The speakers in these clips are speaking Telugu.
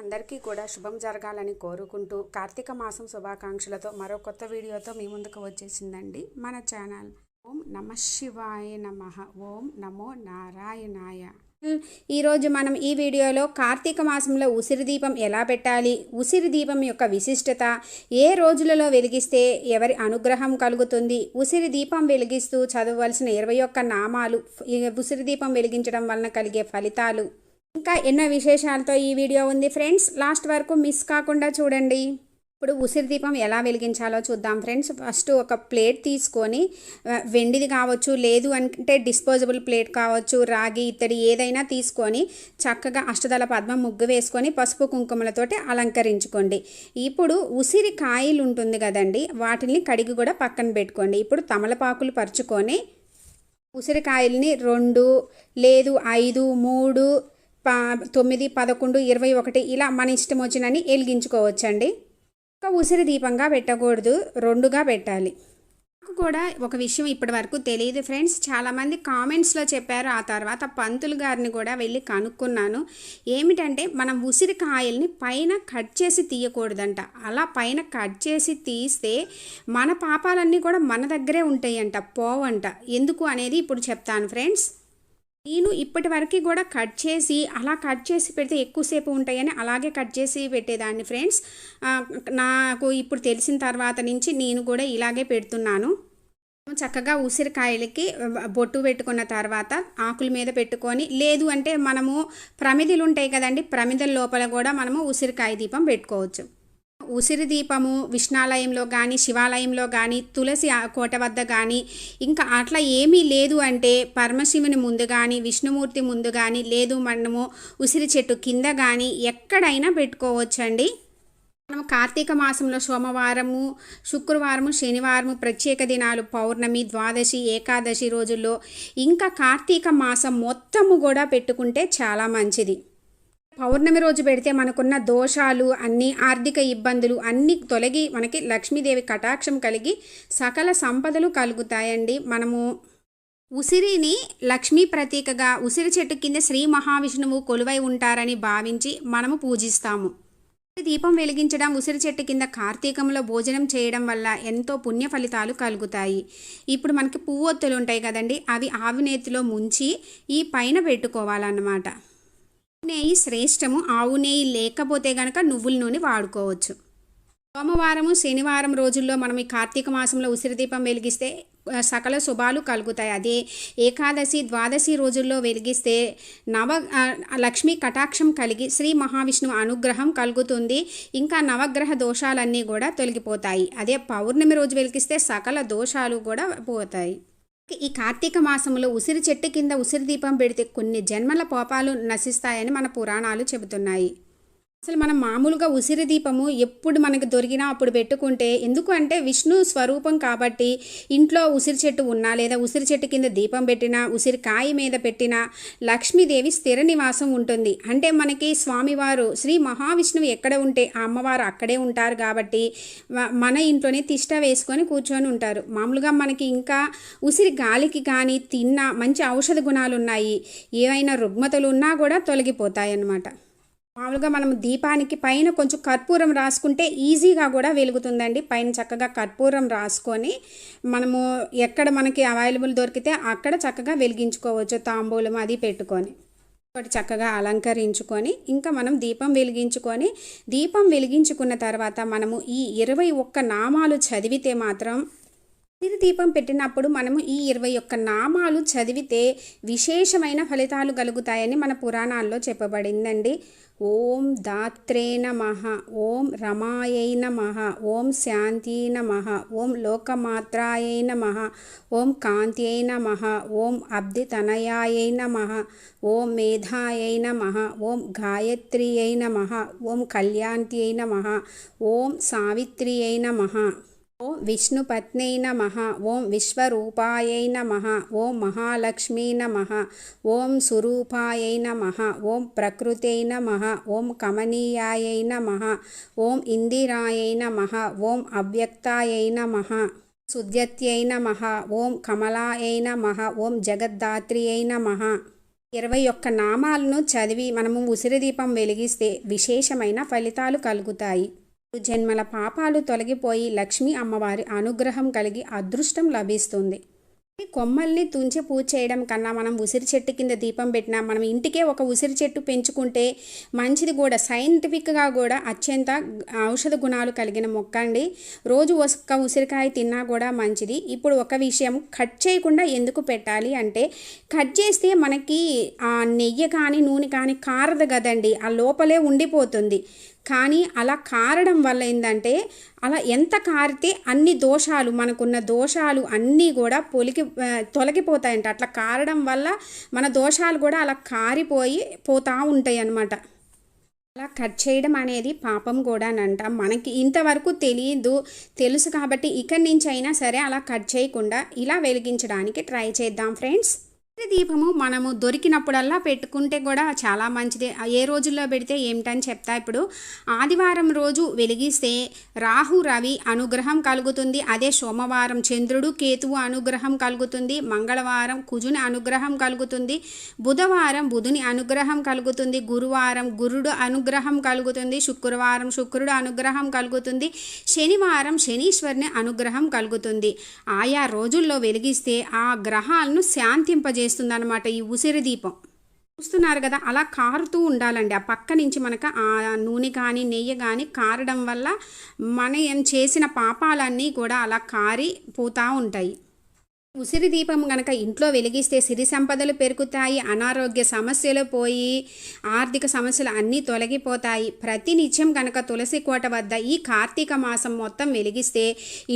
అందరికీ కూడా శుభం జరగాలని కోరుకుంటూ కార్తీక మాసం శుభాకాంక్షలతో మరో కొత్త వీడియోతో మీ ముందుకు వచ్చేసిందండి మన ఛానల్. ఓం నమ శివాయ నమః. ఓం నమో నారాయణాయ. ఈరోజు మనం ఈ వీడియోలో కార్తీక మాసంలో ఉసిరి దీపం ఎలా పెట్టాలి, ఉసిరి దీపం యొక్క విశిష్టత, ఏ రోజులలో వెలిగిస్తే ఎవరి అనుగ్రహం కలుగుతుంది, ఉసిరి దీపం వెలిగిస్తూ చదవవలసిన 21 నామాలు, ఉసిరి దీపం వెలిగించడం వలన కలిగే ఫలితాలు, ఇంకా ఎన్నో విశేషాలతో ఈ వీడియో ఉంది ఫ్రెండ్స్. లాస్ట్ వరకు మిస్ కాకుండా చూడండి. ఇప్పుడు ఉసిరి దీపం ఎలా వెలిగించాలో చూద్దాం ఫ్రెండ్స్. ఫస్ట్ ఒక ప్లేట్ తీసుకొని, వెండిది కావచ్చు, లేదు అంటే డిస్పోజబుల్ ప్లేట్ కావచ్చు, రాగి ఇత్తడి ఏదైనా తీసుకొని చక్కగా అష్టదళ పద్మం ముగ్గు వేసుకొని పసుపు కుంకుమలతోటి అలంకరించుకోండి. ఇప్పుడు ఉసిరి కాయలు ఉంటుంది కదండి, వాటిని కడిగి కూడా పక్కన పెట్టుకోండి. ఇప్పుడు తమలపాకులు పరుచుకొని ఉసిరికాయల్ని 2 లేదు 5, 3, 9, 11, 21 ఇలా మన ఇష్టం వచ్చినని వెలిగించుకోవచ్చండి. ఒక ఉసిరి దీపంగా పెట్టకూడదు, 2గా పెట్టాలి. నాకు కూడా ఒక విషయం ఇప్పటి వరకు తెలియదు ఫ్రెండ్స్. చాలామంది కామెంట్స్లో చెప్పారు. ఆ తర్వాత పంతులు గారిని కూడా వెళ్ళి కనుక్కున్నాను. ఏమిటంటే మనం ఉసిరికాయల్ని పైన కట్ చేసి తీయకూడదంట. అలా పైన కట్ చేసి తీస్తే మన పాపాలన్నీ కూడా మన దగ్గరే ఉంటాయంట, పోవంట. ఎందుకు అనేది ఇప్పుడు చెప్తాను ఫ్రెండ్స్. నేను ఇప్పటి వరకు కూడా అలా కట్ చేసి పెడితే ఎక్కువసేపు ఉంటాయని అలాగే కట్ చేసి పెట్టేదాన్ని ఫ్రెండ్స్. నాకు ఇప్పుడు తెలిసిన తర్వాత నుంచి నేను కూడా ఇలాగే పెడుతున్నాను. చక్కగా ఉసిరికాయలకి బొట్టు పెట్టుకున్న తర్వాత ఆకుల మీద పెట్టుకొని, లేదు అంటే మనము ప్రమిదలు ఉంటాయి కదండి, ప్రమిదల లోపల కూడా మనము ఉసిరికాయ దీపం పెట్టుకోవచ్చు. ఉసిరి దీపము విష్ణాలయంలో కానీ, శివాలయంలో కానీ, తులసి కోట వద్ద కానీ, ఇంకా అట్లా ఏమీ లేదు అంటే పరమశివుని ముందు కానీ, విష్ణుమూర్తి ముందు కానీ, లేదు మనము ఉసిరి చెట్టు కింద కానీ ఎక్కడైనా పెట్టుకోవచ్చండి. మనము కార్తీక మాసంలో సోమవారము, శుక్రవారము, శనివారము ప్రత్యేక దినాలు, పౌర్ణమి, ద్వాదశి, ఏకాదశి రోజుల్లో, ఇంకా కార్తీక మాసం మొత్తము కూడా పెట్టుకుంటే చాలా మంచిది. పౌర్ణమి రోజు పెడితే మనకున్న దోషాలు అన్నీ, ఆర్థిక ఇబ్బందులు అన్నీ తొలగి మనకి లక్ష్మీదేవి కటాక్షం కలిగి సకల సంపదలు కలుగుతాయండి. మనము ఉసిరిని లక్ష్మీ ప్రతీకగా, ఉసిరి చెట్టు కింద శ్రీ మహావిష్ణువు కొలువై ఉంటారని భావించి మనము పూజిస్తాము. దీపం వెలిగించడం, ఉసిరి చెట్టు కింద కార్తీకంలో భోజనం చేయడం వల్ల ఎంతో పుణ్య ఫలితాలు కలుగుతాయి. ఇప్పుడు మనకి పువ్వొత్తులు ఉంటాయి కదండి, అవి ఆవు నేతిలో ముంచి ఈ పైన పెట్టుకోవాలన్నమాట. నెయ్యి శ్రేష్టము. ఆవు నెయ్యి లేకపోతే కనుక నువ్వుల నూనె వాడుకోవచ్చు. సోమవారము, శనివారం రోజుల్లో మనం ఈ కార్తీక మాసంలో ఉసిరి దీపం వెలిగిస్తే సకల శుభాలు కలుగుతాయి. అదే ఏకాదశి, ద్వాదశి రోజుల్లో వెలిగిస్తే లక్ష్మీ కటాక్షం కలిగి శ్రీ మహావిష్ణువు అనుగ్రహం కలుగుతుంది. ఇంకా నవగ్రహ దోషాలన్నీ కూడా తొలగిపోతాయి. అదే పౌర్ణమి రోజు వెలిగిస్తే సకల దోషాలు కూడా పోతాయి. ఈ కార్తీక మాసంలో ఉసిరి చెట్టు కింద ఉసిరి దీపం పెడితే కొన్ని జన్మల పాపాలు నశిస్తాయని మన పురాణాలు చెబుతున్నాయి. అసలు మనం మామూలుగా ఉసిరి దీపము ఎప్పుడు మనకు దొరికినా అప్పుడు పెట్టుకుంటే, ఎందుకు అంటే విష్ణు స్వరూపం కాబట్టి, ఇంట్లో ఉసిరి చెట్టు ఉన్నా లేదా ఉసిరి చెట్టు కింద దీపం పెట్టినా, ఉసిరికాయ మీద పెట్టినా లక్ష్మీదేవి స్థిర నివాసం ఉంటుంది. అంటే మనకి స్వామివారు శ్రీ మహావిష్ణువు ఎక్కడ ఉంటే ఆ అమ్మవారు అక్కడే ఉంటారు కాబట్టి మన ఇంట్లోనే తిష్ట వేసుకొని కూర్చొని ఉంటారు. మామూలుగా మనకి ఇంకా ఉసిరి గాలికి కానీ తిన్నా మంచి ఔషధ గుణాలు ఉన్నాయి. ఏవైనా రుగ్మతలు ఉన్నా కూడా తొలగిపోతాయి అన్నమాట. మామూలుగా మనం దీపానికి పైన కొంచెం కర్పూరం రాసుకుంటే ఈజీగా కూడా వెలుగుతుందండి. పైన చక్కగా కర్పూరం రాసుకొని మనము ఎక్కడ మనకి అవైలబుల్ దొరికితే అక్కడ చక్కగా వెలిగించుకోవచ్చు. తాంబూలం అది పెట్టుకొని ఒకటి చక్కగా అలంకరించుకొని ఇంకా మనం దీపం వెలిగించుకున్న తర్వాత మనము ఈ 21 నామాలు చదివితే మాత్రం, ఉసిరి దీపం పెట్టినప్పుడు మనము ఈ 21 నామాలు చదివితే విశేషమైన ఫలితాలు కలుగుతాయని మన పురాణాల్లో చెప్పబడిందండి. ఓం దాత్రే నమః, ఓం రమాయై నమః, ఓం శాంతి నమః, ఓం లోకమాత్రాయై నమః, ఓం కాంత్యై నమః, ఓం అబ్దితనయాయై నమః, ఓం మేధాయై నమః, ఓం గాయత్రియై నమః, ఓం కళ్యాణ్యై నమః, ఓం సావిత్రియై నమః, ఓం విష్ణుపత్నై నమః, ఓం విశ్వరూపాయై నమః, ఓం మహాలక్ష్మీ నమః, ఓం సురూపాయై నమః, ఓం ప్రకృతై నమః, ఓం కమనీయాయై నమః, ఓం ఇందిరాయై నమః, ఓం అవ్యక్తాయై నమః, సుద్యత్యై నమః, ఓం కమలాయై నమః, ఓం జగద్ధాత్రియై నమః. 21 నామాలను చదివి మనము ఉసిరి దీపం వెలిగిస్తే విశేషమైన ఫలితాలు కలుగుతాయి. జన్మల పాపాలు తొలగిపోయి లక్ష్మీ అమ్మవారి అనుగ్రహం కలిగి అదృష్టం లభిస్తుంది. కొమ్మల్ని తుంచి పూజ చేయడం కన్నా మనం ఉసిరి చెట్టు కింద దీపం పెట్టినా, మనం ఇంటికే ఒక ఉసిరి చెట్టు పెంచుకుంటే మంచిది కూడా. సైంటిఫిక్గా కూడా అత్యంత ఔషధ గుణాలు కలిగిన మొక్క అండి. రోజు ఒక్క ఉసిరికాయ తిన్నా కూడా మంచిది. ఇప్పుడు ఒక విషయం, కట్ చేయకుండా ఎందుకు పెట్టాలి అంటే, కట్ చేస్తే మనకి ఆ నెయ్యి కానీ నూనె కానీ కారదు కదండి, ఆ లోపలే ఉండిపోతుంది. కానీ అలా కారడం వల్ల ఏంటంటే, అలా ఎంత కారితే అన్ని దోషాలు, మనకున్న దోషాలు అన్నీ కూడా తొలగిపోతాయంట. అట్లా కారడం వల్ల మన దోషాలు కూడా అలా కారిపోయి పోతూ ఉంటాయి అన్నమాట. అలా కట్ చేయడం అనేది పాపం కూడానంట. మనకి ఇంతవరకు తెలుసు కాబట్టి ఇక్కడి నుంచి అయినా సరే అలా కట్ చేయకుండా ఇలా వెలిగించడానికి ట్రై చేద్దాం ఫ్రెండ్స్. దీపము మనము దొరికినప్పుడల్లా పెట్టుకుంటే కూడా చాలా మంచిదే. ఏ రోజుల్లో పెడితే ఏమిటని చెప్తా. ఇప్పుడు ఆదివారం రోజు వెలిగిస్తే రాహు రవి అనుగ్రహం కలుగుతుంది. అదే సోమవారం చంద్రుడు కేతువు అనుగ్రహం కలుగుతుంది. మంగళవారం కుజుని అనుగ్రహం కలుగుతుంది. బుధవారం బుధుని అనుగ్రహం కలుగుతుంది. గురువారం గురుడు అనుగ్రహం కలుగుతుంది. శుక్రవారం శుక్రుడు అనుగ్రహం కలుగుతుంది. శనివారం శనీశ్వరుని అనుగ్రహం కలుగుతుంది. ఆయా రోజుల్లో వెలిగిస్తే ఆ గ్రహాలను శాంతింపజేస్తుంది అన్నమాట ఈ ఉసిరి దీపం. చూస్తున్నారు కదా, అలా కారుతూ ఉండాలండి. ఆ పక్క నుంచి మనకు ఆ నూనె కానీ నెయ్యి కానీ కారడం వల్ల మనం చేసిన పాపాలన్నీ కూడా అలా కారి పోతూ ఉంటాయి. ఉసిరి దీపం కనుక ఇంట్లో వెలిగిస్తే సిరి సంపదలు పెరుగుతాయి, అనారోగ్య సమస్యలు పోయి ఆర్థిక సమస్యలు అన్నీ తొలగిపోతాయి. ప్రతినిత్యం కనుక తులసి కోట వద్ద ఈ కార్తీక మాసం మొత్తం వెలిగిస్తే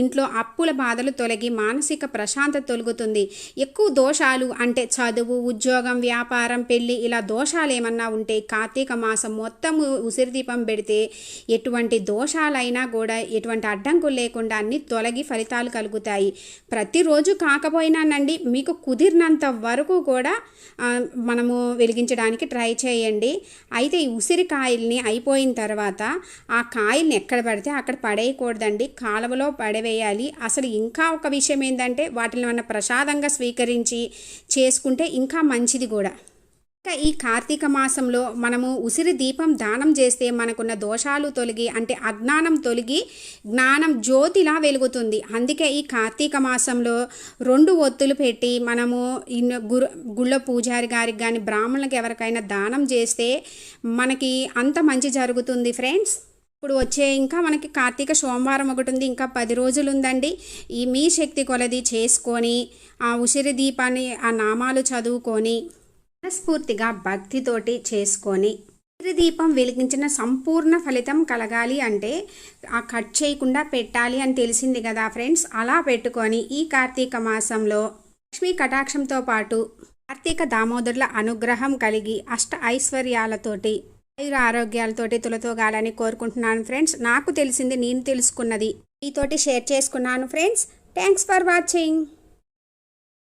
ఇంట్లో అప్పుల బాధలు తొలగి మానసిక ప్రశాంతత తొలగుతుంది. ఎక్కువ దోషాలు అంటే చదువు, ఉద్యోగం, వ్యాపారం, పెళ్ళి ఇలా దోషాలు ఏమన్నా ఉంటే కార్తీక మాసం మొత్తం ఉసిరి దీపం పెడితే ఎటువంటి దోషాలైనా కూడా ఎటువంటి అడ్డంకులు లేకుండా అన్ని తొలగి ఫలితాలు కలుగుతాయి. ప్రతిరోజు కాకపోయినానండి, మీకు కుదిరినంత వరకు కూడా మనము వెలిగించడానికి ట్రై చేయండి. అయితే ఈ ఉసిరికాయల్ని అయిపోయిన తర్వాత ఆ కాయల్ని ఎక్కడ పడితే అక్కడ పడేయకూడదండి, కాలువలో పడవేయాలి. అసలు ఇంకా ఒక విషయం ఏంటంటే, వాటిని మనం ప్రసాదంగా స్వీకరించి చేసుకుంటే ఇంకా మంచిది కూడా. ఈ కార్తీక మాసంలో మనము ఉసిరి దీపం దానం చేస్తే మనకున్న దోషాలు తొలగి, అంటే అజ్ఞానం తొలగి జ్ఞానం జ్యోతిలా వెలుగుతుంది. అందుకే ఈ కార్తీక మాసంలో 2 ఒత్తులు పెట్టి మనము గుళ్ళ పూజారి గారికి కానీ బ్రాహ్మణులకు ఎవరికైనా దానం చేస్తే మనకి అంత మంచి జరుగుతుంది ఫ్రెండ్స్. ఇప్పుడు ఇంకా మనకి కార్తీక సోమవారం ఒకటి ఉంది, ఇంకా 10 రోజులు ఉందండి. ఈ మీ శక్తి కొలది చేసుకొని ఆ ఉసిరి దీపాన్ని ఆ నామాలు చదువుకొని మనస్ఫూర్తిగా భక్తితోటి చేసుకొని ఉసిరి దీపం వెలిగించిన సంపూర్ణ ఫలితం కలగాలి అంటే ఆ కట్ చేయకుండా పెట్టాలి అని తెలిసింది కదా ఫ్రెండ్స్. అలా పెట్టుకొని ఈ కార్తీక మాసంలో లక్ష్మీ కటాక్షంతో పాటు కార్తీక దామోదరుల అనుగ్రహం కలిగి అష్ట ఐశ్వర్యాలతోటి ఆయుర ఆరోగ్యాలతోటి తులతోగాలని కోరుకుంటున్నాను ఫ్రెండ్స్. నాకు తెలిసింది, నేను తెలుసుకున్నది మీతోటి షేర్ చేసుకున్నాను ఫ్రెండ్స్. Thanks for watching.